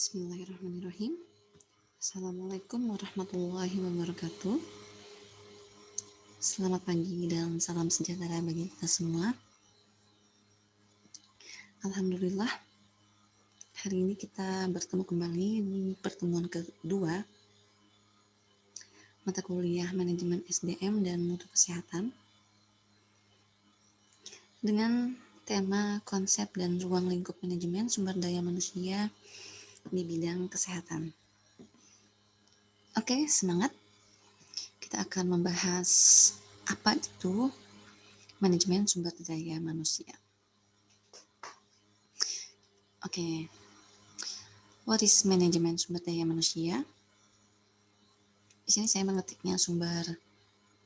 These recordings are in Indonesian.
Bismillahirrahmanirrahim. Assalamualaikum warahmatullahi wabarakatuh. Selamat pagi dan salam sejahtera bagi kita semua. Alhamdulillah, hari ini kita bertemu kembali di pertemuan kedua mata kuliah Manajemen SDM dan Mutu Kesehatan dengan tema konsep dan ruang lingkup manajemen sumber daya manusia di bidang kesehatan. Oke, semangat. Kita akan membahas apa itu manajemen sumber daya manusia. Oke, what is manajemen sumber daya manusia? Di sini saya mengetiknya sumber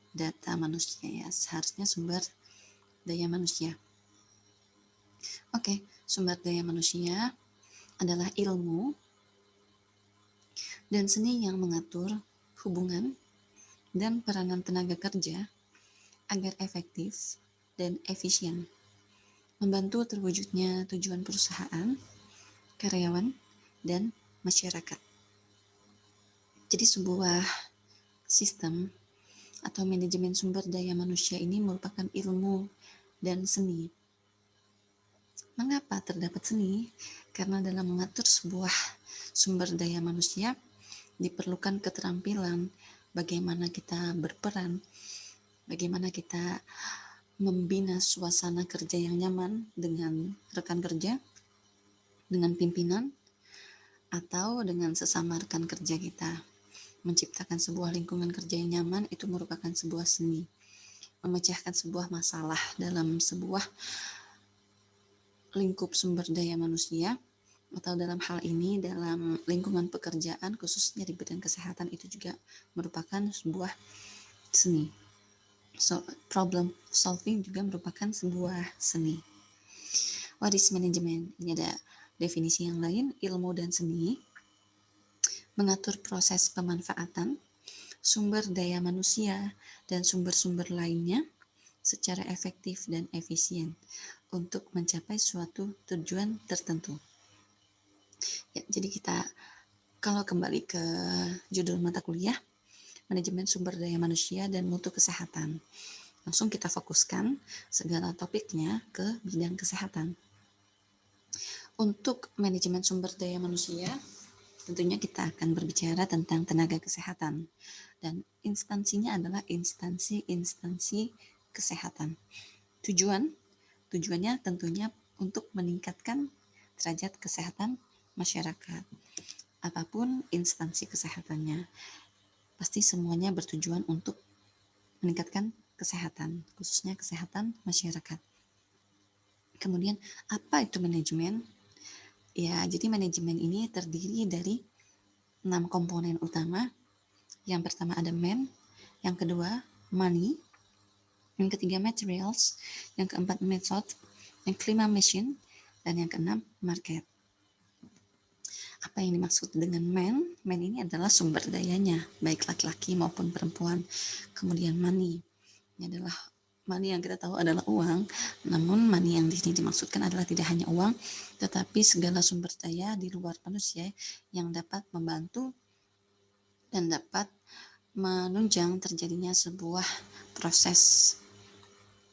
data manusia ya, seharusnya sumber daya manusia. Oke, sumber daya manusia adalah ilmu dan seni yang mengatur hubungan dan peranan tenaga kerja agar efektif dan efisien, membantu terwujudnya tujuan perusahaan, karyawan, dan masyarakat. Jadi sebuah sistem atau manajemen sumber daya manusia ini merupakan ilmu dan seni. Mengapa terdapat seni? Karena dalam mengatur sebuah sumber daya manusia diperlukan keterampilan bagaimana kita berperan, bagaimana kita membina suasana kerja yang nyaman dengan rekan kerja, dengan pimpinan, atau dengan sesama rekan kerja kita. Menciptakan sebuah lingkungan kerja yang nyaman itu merupakan sebuah seni. Memecahkan sebuah masalah dalam sebuah lingkup sumber daya manusia, atau dalam hal ini dalam lingkungan pekerjaan khususnya di bidang kesehatan itu juga merupakan sebuah seni. So, problem solving juga merupakan sebuah seni. What is management? Ini ada definisi yang lain, ilmu dan seni mengatur proses pemanfaatan sumber daya manusia dan sumber-sumber lainnya secara efektif dan efisien untuk mencapai suatu tujuan tertentu. Ya, jadi kita kalau kembali ke judul mata kuliah, manajemen sumber daya manusia dan mutu kesehatan. Langsung kita fokuskan segala topiknya ke bidang kesehatan. Untuk manajemen sumber daya manusia, tentunya kita akan berbicara tentang tenaga kesehatan. Dan instansinya adalah instansi-instansi kesehatan. Tujuannya tentunya untuk meningkatkan derajat kesehatan masyarakat. Apapun instansi kesehatannya, pasti semuanya bertujuan untuk meningkatkan kesehatan, khususnya kesehatan masyarakat. Kemudian, apa itu manajemen? Ya, jadi manajemen ini terdiri dari 6 komponen utama. Yang pertama ada man, yang kedua money, yang ketiga materials, yang keempat method, yang kelima machine, dan yang keenam market. Apa yang dimaksud dengan man? Man ini adalah sumber dayanya, baik laki-laki maupun perempuan. Kemudian money, ini adalah money yang kita tahu adalah uang, namun money yang di sini dimaksudkan adalah tidak hanya uang, tetapi segala sumber daya di luar manusia yang dapat membantu dan dapat menunjang terjadinya sebuah proses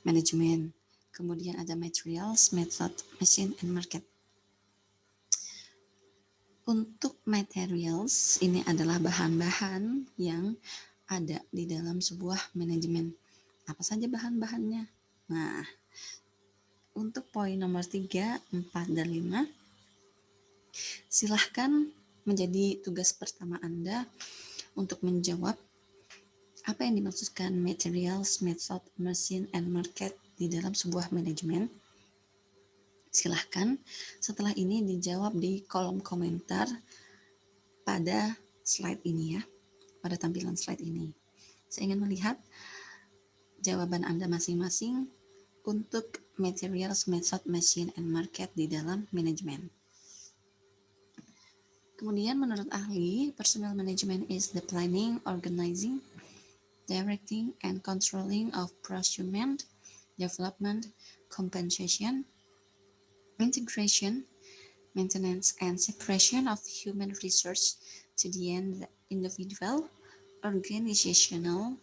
manajemen. Kemudian ada materials, method, machine, and market. Untuk materials, ini adalah bahan-bahan yang ada di dalam sebuah manajemen. Apa saja bahan-bahannya? Nah, untuk poin nomor 3, 4, dan 5, silahkan menjadi tugas pertama Anda untuk menjawab apa yang dimaksudkan materials, method, machine, and market di dalam sebuah manajemen. Silahkan setelah ini dijawab di kolom komentar pada slide ini ya, pada tampilan slide ini. Saya ingin melihat jawaban Anda masing-masing untuk materials, method, machine, and market di dalam manajemen. Kemudian menurut ahli, personal management is the planning, organizing, directing, and controlling of procurement, development, compensation, integration, maintenance, and separation of human resource to the end individual, organizational,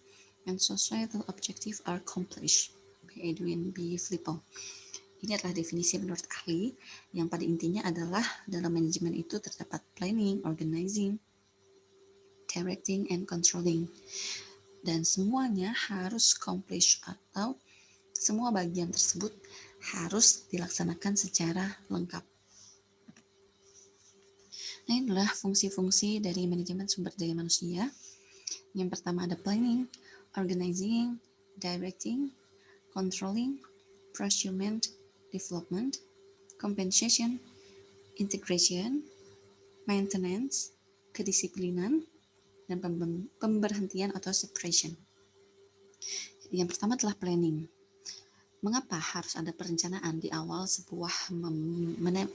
and societal objective are accomplished. By Edwin B. Flippo. Ini adalah definisi menurut ahli yang pada intinya adalah dalam manajemen itu terdapat planning, organizing, directing, and controlling. Dan semuanya harus accomplish atau semua bagian tersebut harus dilaksanakan secara lengkap. Nah, inilah fungsi-fungsi dari manajemen sumber daya manusia. Yang pertama ada planning, organizing, directing, controlling, procurement, development, compensation, integration, maintenance, kedisiplinan, dan pemberhentian atau separation. Yang pertama adalah planning. Mengapa harus ada perencanaan di awal sebuah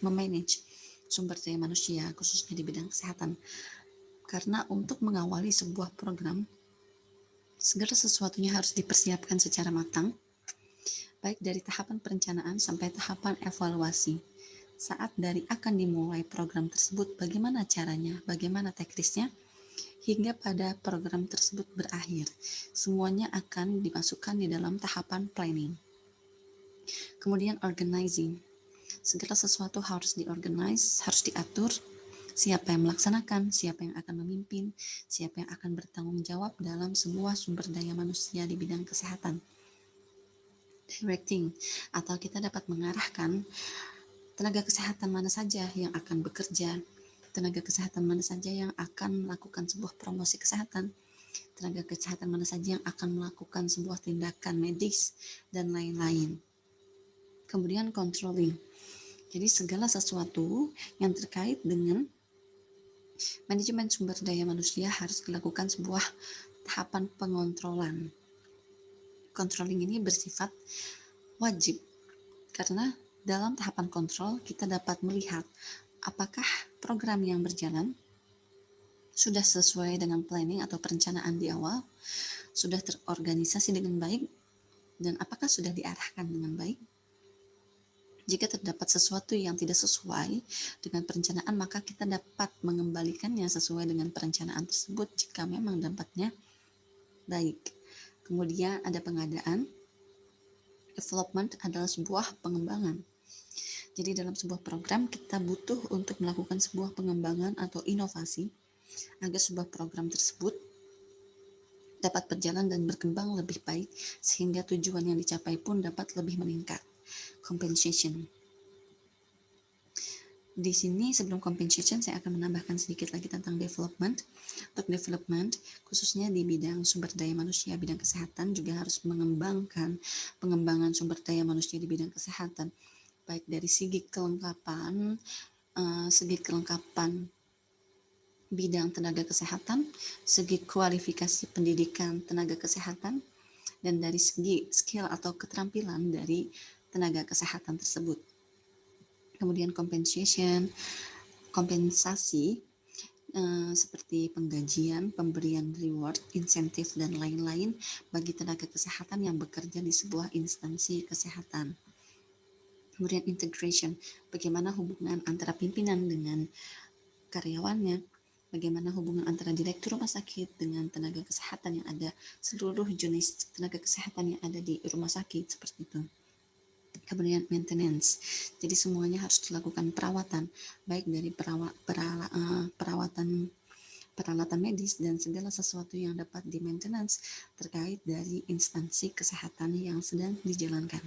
memanage sumber daya manusia, khususnya di bidang kesehatan? Karena untuk mengawali sebuah program, segala sesuatunya harus dipersiapkan secara matang, baik dari tahapan perencanaan sampai tahapan evaluasi. Saat dari akan dimulai program tersebut, bagaimana caranya, bagaimana teknisnya, hingga pada program tersebut berakhir. Semuanya akan dimasukkan di dalam tahapan planning. Kemudian organizing. Segala sesuatu harus diorganize, harus diatur, siapa yang melaksanakan, siapa yang akan memimpin, siapa yang akan bertanggung jawab dalam sebuah sumber daya manusia di bidang kesehatan. Directing, atau kita dapat mengarahkan tenaga kesehatan mana saja yang akan bekerja, tenaga kesehatan mana saja yang akan melakukan sebuah promosi kesehatan, tenaga kesehatan mana saja yang akan melakukan sebuah tindakan medis, dan lain-lain. Kemudian controlling. Jadi segala sesuatu yang terkait dengan manajemen sumber daya manusia harus dilakukan sebuah tahapan pengontrolan. Controlling ini bersifat wajib karena dalam tahapan kontrol kita dapat melihat apakah program yang berjalan sudah sesuai dengan planning atau perencanaan di awal, sudah terorganisasi dengan baik, dan apakah sudah diarahkan dengan baik. Jika terdapat sesuatu yang tidak sesuai dengan perencanaan, maka kita dapat mengembalikannya sesuai dengan perencanaan tersebut jika memang dampaknya baik. Kemudian ada pengadaan. Development adalah sebuah pengembangan. Jadi dalam sebuah program kita butuh untuk melakukan sebuah pengembangan atau inovasi agar sebuah program tersebut dapat berjalan dan berkembang lebih baik sehingga tujuan yang dicapai pun dapat lebih meningkat. Compensation. Di sini sebelum compensation saya akan menambahkan sedikit lagi tentang development. Untuk development, khususnya di bidang sumber daya manusia, bidang kesehatan juga harus mengembangkan pengembangan sumber daya manusia di bidang kesehatan, baik dari segi kelengkapan bidang tenaga kesehatan, segi kualifikasi pendidikan tenaga kesehatan, dan dari segi skill atau keterampilan dari tenaga kesehatan tersebut. Kemudian kompensasi seperti penggajian, pemberian reward, insentif, dan lain-lain bagi tenaga kesehatan yang bekerja di sebuah instansi kesehatan. Kemudian integration, bagaimana hubungan antara pimpinan dengan karyawannya, bagaimana hubungan antara direktur rumah sakit dengan tenaga kesehatan yang ada, seluruh jenis tenaga kesehatan yang ada di rumah sakit, seperti itu. Kemudian maintenance, jadi semuanya harus dilakukan perawatan, baik dari peralatan medis dan segala sesuatu yang dapat di maintenance terkait dari instansi kesehatan yang sedang dijalankan.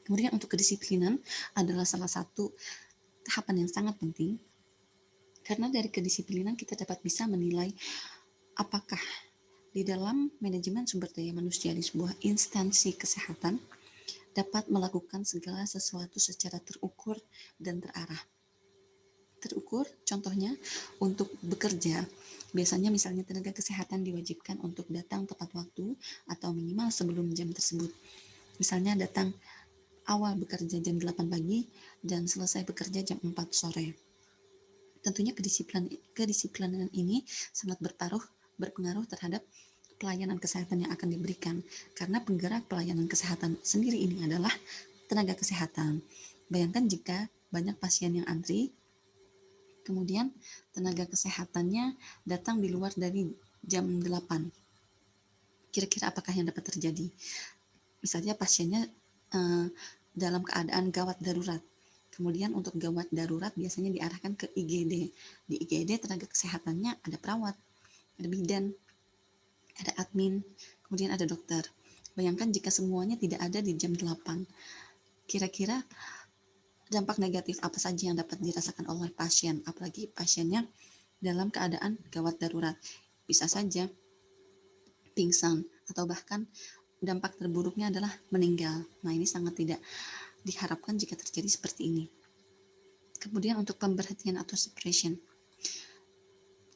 Kemudian untuk kedisiplinan adalah salah satu tahapan yang sangat penting, karena dari kedisiplinan kita dapat bisa menilai apakah di dalam manajemen sumber daya manusia di sebuah instansi kesehatan dapat melakukan segala sesuatu secara terukur dan terarah. Terukur, contohnya untuk bekerja, biasanya misalnya tenaga kesehatan diwajibkan untuk datang tepat waktu atau minimal sebelum jam tersebut. Misalnya datang awal bekerja jam 8 pagi dan selesai bekerja jam 4 sore. Tentunya kedisiplinan ini sangat berpengaruh terhadap pelayanan kesehatan yang akan diberikan, karena penggerak pelayanan kesehatan sendiri ini adalah tenaga kesehatan. Bayangkan jika banyak pasien yang antri, kemudian tenaga kesehatannya datang di luar dari jam 8. Kira-kira apakah yang dapat terjadi? Misalnya pasiennya dalam keadaan gawat darurat. Kemudian untuk gawat darurat biasanya diarahkan ke IGD. Di IGD tenaga kesehatannya ada perawat, ada bidan, ada admin, kemudian ada dokter. Bayangkan jika semuanya tidak ada di jam 8. Kira-kira dampak negatif apa saja yang dapat dirasakan oleh pasien, apalagi pasiennya dalam keadaan gawat darurat. Bisa saja pingsan, atau bahkan dampak terburuknya adalah meninggal. Nah, ini sangat tidak diharapkan jika terjadi seperti ini. Kemudian untuk pemberhentian atau suppression.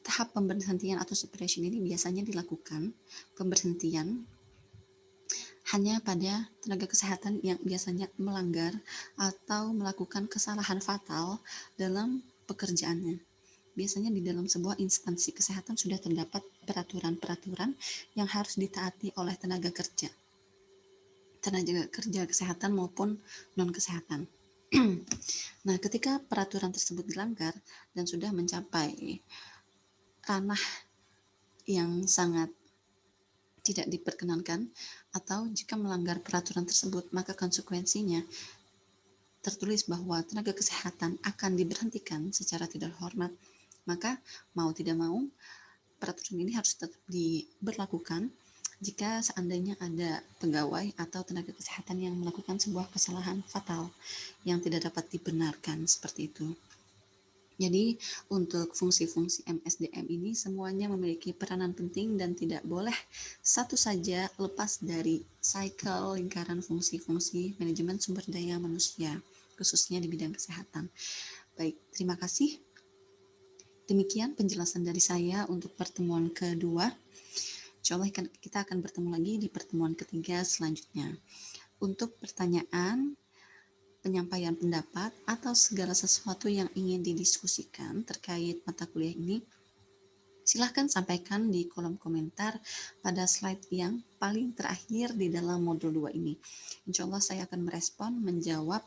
Tahap pemberhentian atau suppression ini biasanya dilakukan pemberhentian hanya pada tenaga kesehatan yang biasanya melanggar atau melakukan kesalahan fatal dalam pekerjaannya. Biasanya di dalam sebuah instansi kesehatan sudah terdapat peraturan-peraturan yang harus ditaati oleh tenaga kerja kesehatan maupun non-kesehatan. Nah, ketika peraturan tersebut dilanggar dan sudah mencapai ranah yang sangat tidak diperkenankan, atau jika melanggar peraturan tersebut, maka konsekuensinya tertulis bahwa tenaga kesehatan akan diberhentikan secara tidak hormat, maka mau tidak mau peraturan ini harus tetap diberlakukan jika seandainya ada pegawai atau tenaga kesehatan yang melakukan sebuah kesalahan fatal yang tidak dapat dibenarkan seperti itu. Jadi untuk fungsi-fungsi MSDM ini semuanya memiliki peranan penting dan tidak boleh satu saja lepas dari cycle lingkaran fungsi-fungsi manajemen sumber daya manusia, khususnya di bidang kesehatan. Baik, terima kasih. Demikian penjelasan dari saya untuk pertemuan kedua. Insyaallah kita akan bertemu lagi di pertemuan ketiga selanjutnya. Untuk pertanyaan, penyampaian pendapat, atau segala sesuatu yang ingin didiskusikan terkait mata kuliah ini, silahkan sampaikan di kolom komentar pada slide yang paling terakhir di dalam modul 2 ini. Insya Allah saya akan merespon, menjawab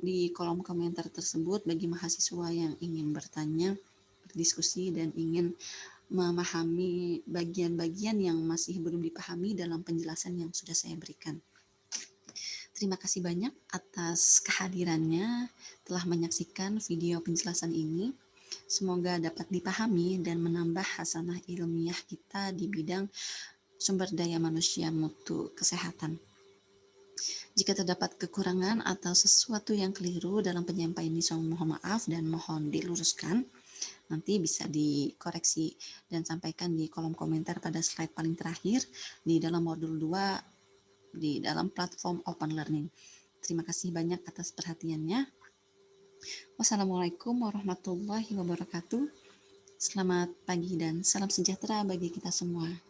di kolom komentar tersebut bagi mahasiswa yang ingin bertanya, berdiskusi, dan ingin memahami bagian-bagian yang masih belum dipahami dalam penjelasan yang sudah saya berikan. Terima kasih banyak atas kehadirannya, telah menyaksikan video penjelasan ini. Semoga dapat dipahami dan menambah hasanah ilmiah kita di bidang sumber daya manusia mutu kesehatan. Jika terdapat kekurangan atau sesuatu yang keliru dalam penyampaian ini, saya mohon maaf dan mohon diluruskan. Nanti bisa dikoreksi dan sampaikan di kolom komentar pada slide paling terakhir di dalam modul 2 di dalam platform Open Learning. Terima kasih banyak atas perhatiannya. Wassalamualaikum warahmatullahi wabarakatuh. Selamat pagi dan salam sejahtera bagi kita semua.